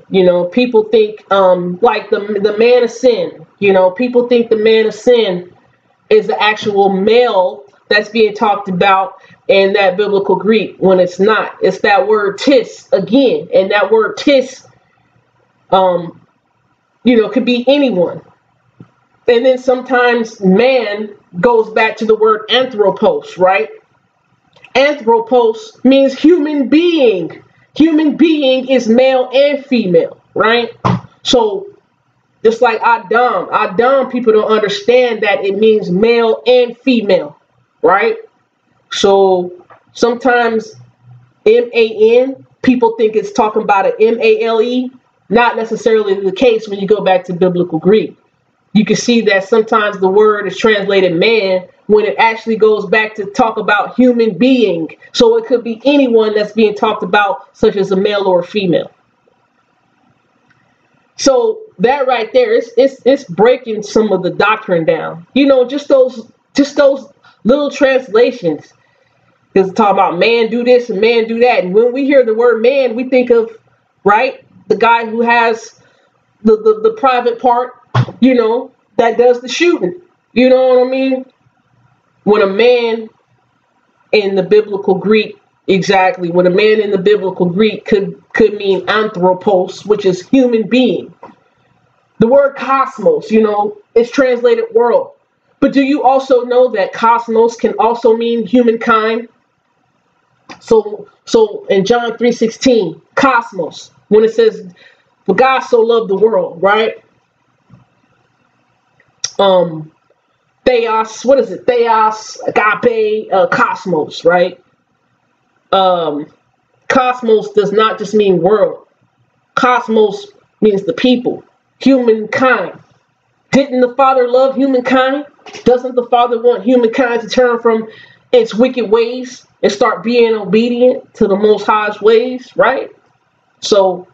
Speaker 1: People think like the man of sin. People think the man of sin is the actual male that's being talked about in that biblical Greek, when it's not. It's that word tis again, and that word tis, could be anyone. And then sometimes man goes back to the word anthropos, right? Anthropos means human being. Human being is male and female, right? So just like Adam, people don't understand that it means male and female, right? So sometimes M-A-N, people think it's talking about an M-A-L-E. Not necessarily the case when you go back to biblical Greek. You can see that sometimes the word is translated man when it actually goes back to talk about human being. So it could be anyone that's being talked about, such as a male or a female. So that right there, it's breaking some of the doctrine down. You know, just those little translations. Because talk about man do this and man do that. And when we hear the word man, we think of, right, the guy who has the private part, you know, that does the shooting. You know what I mean? When a man in the biblical Greek, exactly, when a man in the biblical Greek could mean anthropos, which is human being. The word cosmos, you know, is translated world. But do you also know that cosmos can also mean humankind? So in John 3:16, cosmos, when it says, for God so loved the world, right? Theos, what is it? Theos, agape, cosmos, right? Cosmos does not just mean world. Cosmos means the people, humankind. Didn't the Father love humankind? Doesn't the Father want humankind to turn from its wicked ways and start being obedient to the Most High's ways, right? So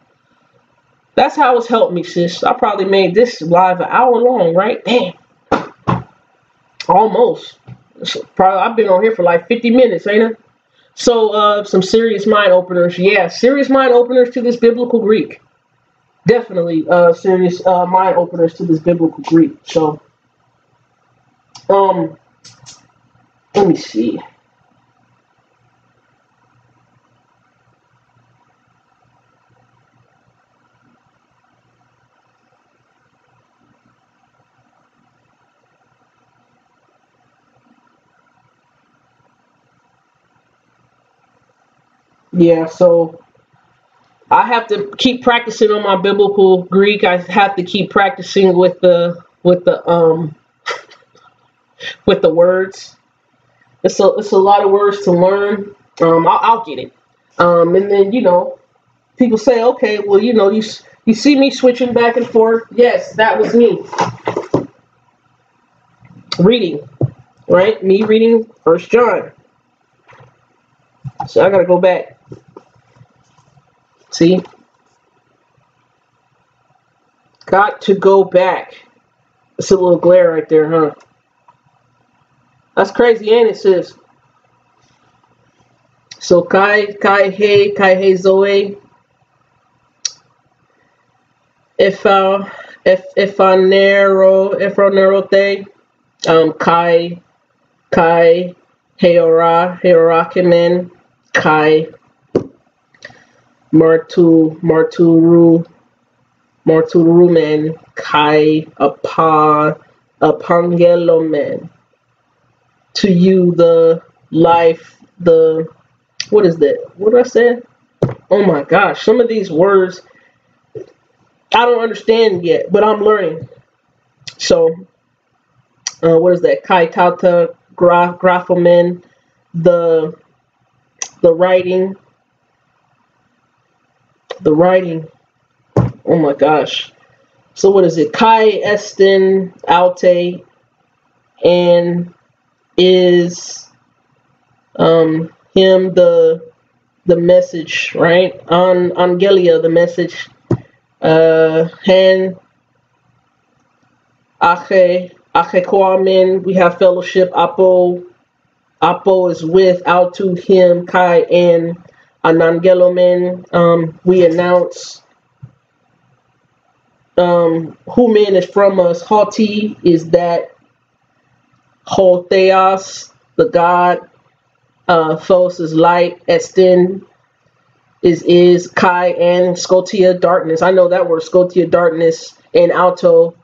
Speaker 1: that's how it's helped me, sis. I probably made this live an hour long, right? Damn. Almost. Probably I've been on here for like 50 minutes, ain't it? So some serious mind openers. Yeah, serious mind openers to this biblical Greek. Definitely serious mind openers to this biblical Greek. So let me see. Yeah, so I have to keep practicing on my biblical Greek. I have to keep practicing with the with the words. It's a lot of words to learn. I'll get it. And then, you know, people say, okay, well, you know, you see me switching back and forth. Yes, that was me reading, right? Me reading 1 John. So I gotta go back. See? Got to go back. It's a little glare right there, huh? That's crazy, ain't it, sis? So Kai Hey Zoe. If I narrow they Kai Heora Kemen Kai Marturumen Kai Apangelomen. To you the life, the what is that? What did I say? Oh my gosh, some of these words I don't understand yet, but I'm learning. So what is that? Kai Tauta Graphomen, the writing. Oh my gosh. So what is it? Kai Estin Alte and is him the message, right? On Angelia, the message. Han Ache Kwamen, we have fellowship. Apo is with out to him, Kai and Anangelomen. We announce who man is from us. Hauti is that Hotheos, the God. Phos is light. Estin is Kai and Scotia darkness. I know that word, Scotia darkness and Alto.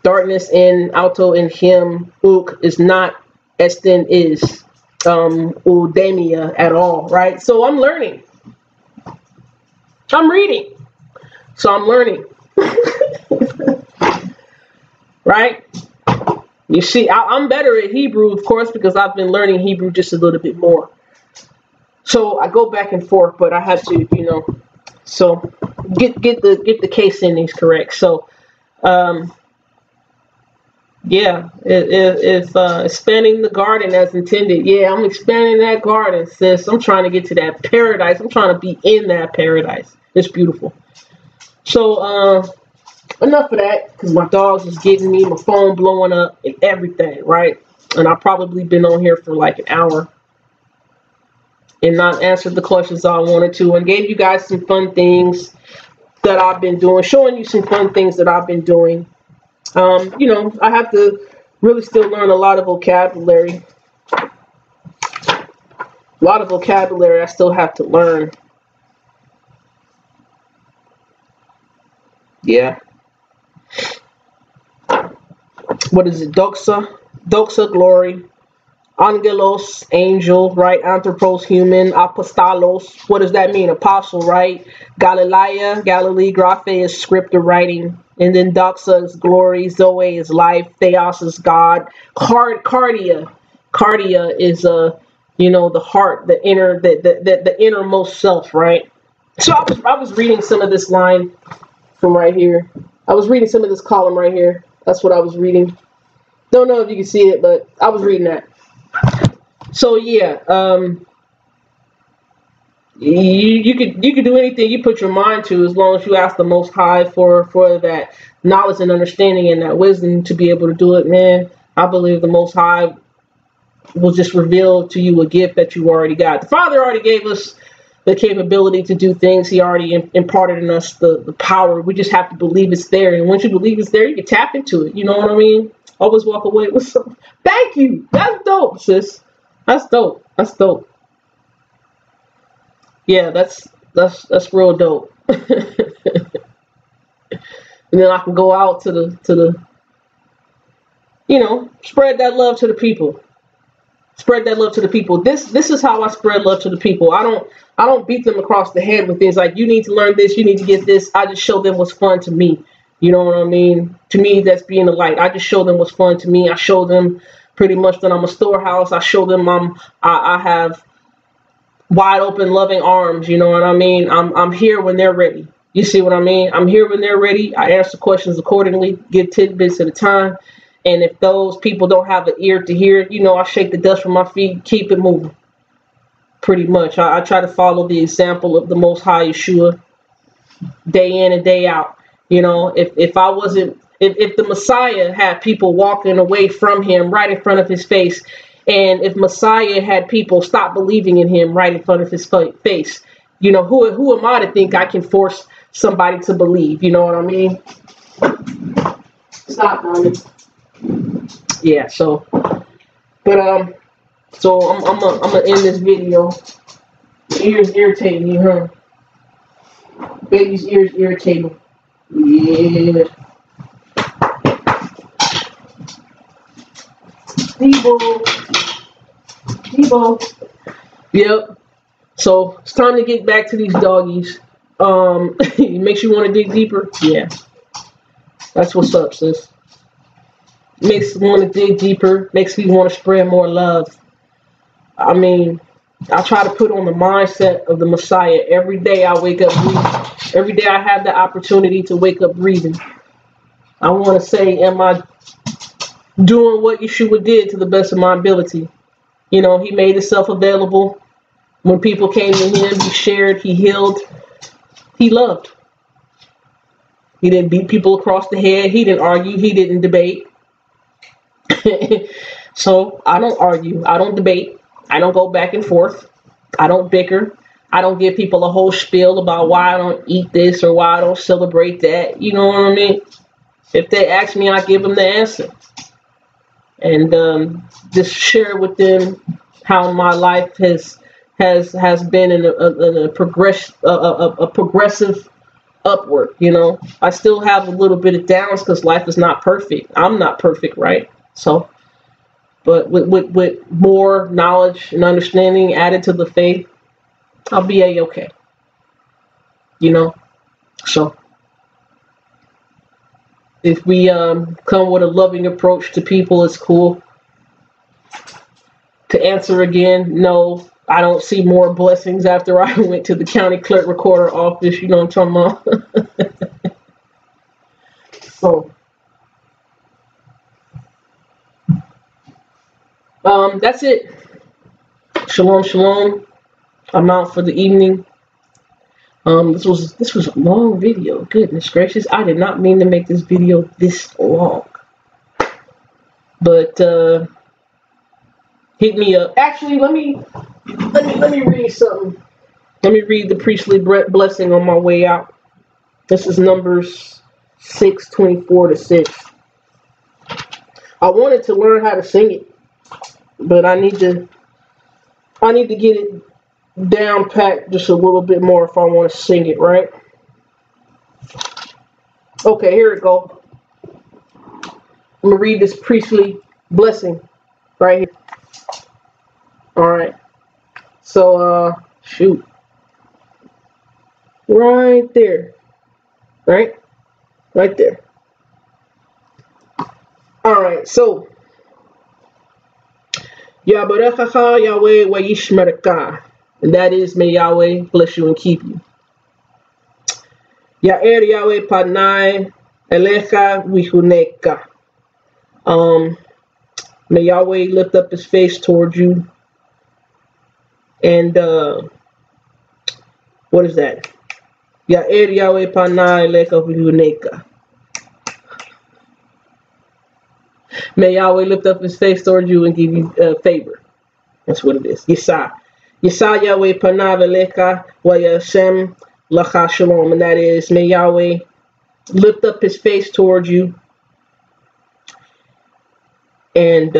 Speaker 1: Darkness and Alto in him. Uk is not. Estin is. Udemia at all, right? So I'm learning. I'm reading. So I'm learning. Right? You see, I'm better at Hebrew, of course, because I've been learning Hebrew just a little bit more. So I go back and forth, but I have to, you know, so get the case endings correct. So yeah, if expanding the garden as intended. Yeah, I'm expanding that garden, sis. I'm trying to get to that paradise. I'm trying to be in that paradise. It's beautiful. So enough of that, because my dogs is getting me, my phone blowing up and everything, right? And I've probably been on here for like an hour and not answered the questions I wanted to, and gave you guys some fun things that I've been doing, showing you some fun things that I've been doing. You know, I have to really still learn a lot of vocabulary. A lot of vocabulary I still have to learn. Yeah. What is it? Doxa? Doxa, glory. Angelos, angel, right? Anthropos, human. Apostolos, what does that mean? Apostle, right? Galileia, Galilee, graphe is script or writing. And then doxa is glory. Zoe is life. Theos is God. Cardia. Cardia is, you know, the heart, the inner, the innermost self, right? So I was reading some of this line from right here. I was reading some of this column right here. That's what I was reading. Don't know if you can see it, but I was reading that. So yeah, you could do anything you put your mind to, as long as you ask the Most High for that knowledge and understanding and that wisdom to be able to do it. Man, I believe the Most High will just reveal to you a gift that you already got. The Father already gave us the capability to do things. He already imparted in us the power. We just have to believe it's there, and once you believe it's there, you can tap into it. You know what I mean? Always walk away with some. Thank you. That's dope, sis. That's dope. That's dope. Yeah, that's real dope. And then I can go out to the you know, spread that love to the people. Spread that love to the people. This is how I spread love to the people. I don't beat them across the head with things like, you need to learn this, you need to get this. I just show them what's fun to me. You know what I mean? To me, that's being a light. I just show them what's fun to me. I show them pretty much that I'm a storehouse. I show them I have wide open, loving arms. You know what I mean? I'm here when they're ready. You see what I mean? I'm here when they're ready. I answer questions accordingly, give tidbits at a time. And if those people don't have an ear to hear, you know, I shake the dust from my feet, keep it moving. Pretty much. I try to follow the example of the Most High Yeshua day in and day out. You know, if the Messiah had people walking away from him right in front of his face, and if Messiah had people stop believing in him right in front of his face, you know, who am I to think I can force somebody to believe? You know what I mean? Stop, mommy. Yeah. So, but so I'm gonna end this video. Ears irritating you, huh? Baby's ears irritating. Yeah. Debo. Yep. So it's time to get back to these doggies. It makes you want to dig deeper. Yeah. That's what's up, sis. Makes me want to dig deeper. Makes me want to spread more love. I mean, I try to put on the mindset of the Messiah every day. I wake up breathing. Every day I have the opportunity to wake up breathing. I want to say, am I doing what Yeshua did to the best of my ability? You know, he made himself available. When people came to him, he shared, he healed, he loved. He didn't beat people across the head. He didn't argue. He didn't debate. So I don't argue. I don't debate. I don't go back and forth. I don't bicker. I don't give people a whole spiel about why I don't eat this or why I don't celebrate that. You know what I mean? If they ask me, I give them the answer. And just share with them how my life has been in a progressive upward. You know, I still have a little bit of downs because life is not perfect. I'm not perfect, right? So But with more knowledge and understanding added to the faith, I'll be a-okay. You know? So if we come with a loving approach to people, it's cool. To answer again, no, I don't see more blessings after I went to the county clerk recorder office. You know what I'm talking about? So, that's it. Shalom, shalom. I'm out for the evening. This was a long video. Goodness gracious, I did not mean to make this video this long. But hit me up. Actually, let me read something. Let me read the priestly blessing on my way out. This is Numbers 6:24-6. I wanted to learn how to sing it, but I need to get it down packed just a little bit more if I want to sing it, right? Okay, here it goes. I'm gonna read this priestly blessing right here. Alright. So shoot. Right there. Right? Right there. Alright, so Yabarechacha Yahweh wa yishmereka. And that is, may Yahweh bless you and keep you. Ya'er Yahweh panai elecha vihuneka. May Yahweh lift up his face towards you. And what is that? Ya'er Yahweh panai elecha vihuneka. May Yahweh lift up his face towards you and give you favor. That's what it is. Yisah. Yisah Yahweh panav elecha wa yashem lacha shalom. And that is, may Yahweh lift up his face towards you and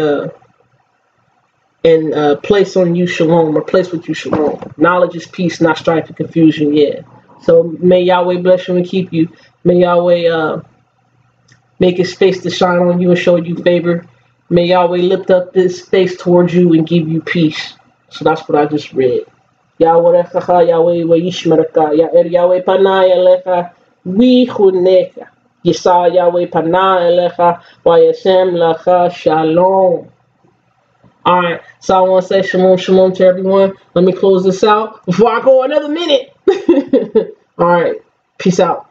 Speaker 1: place on you shalom, or place with you shalom. Knowledge is peace, not strife and confusion. Yeah. So may Yahweh bless you and keep you. May Yahweh make his face to shine on you and show you favor. May Yahweh lift up his face towards you and give you peace. So that's what I just read. Yahweh Yahweh wa yishmereka. Ya'er Yahweh panai elecha vihuneka. Yisah Yahweh panai elecha wa yashem lacha shalom. Alright, so I want to say shalom, shalom to everyone. Let me close this out before I go another minute. Alright, peace out.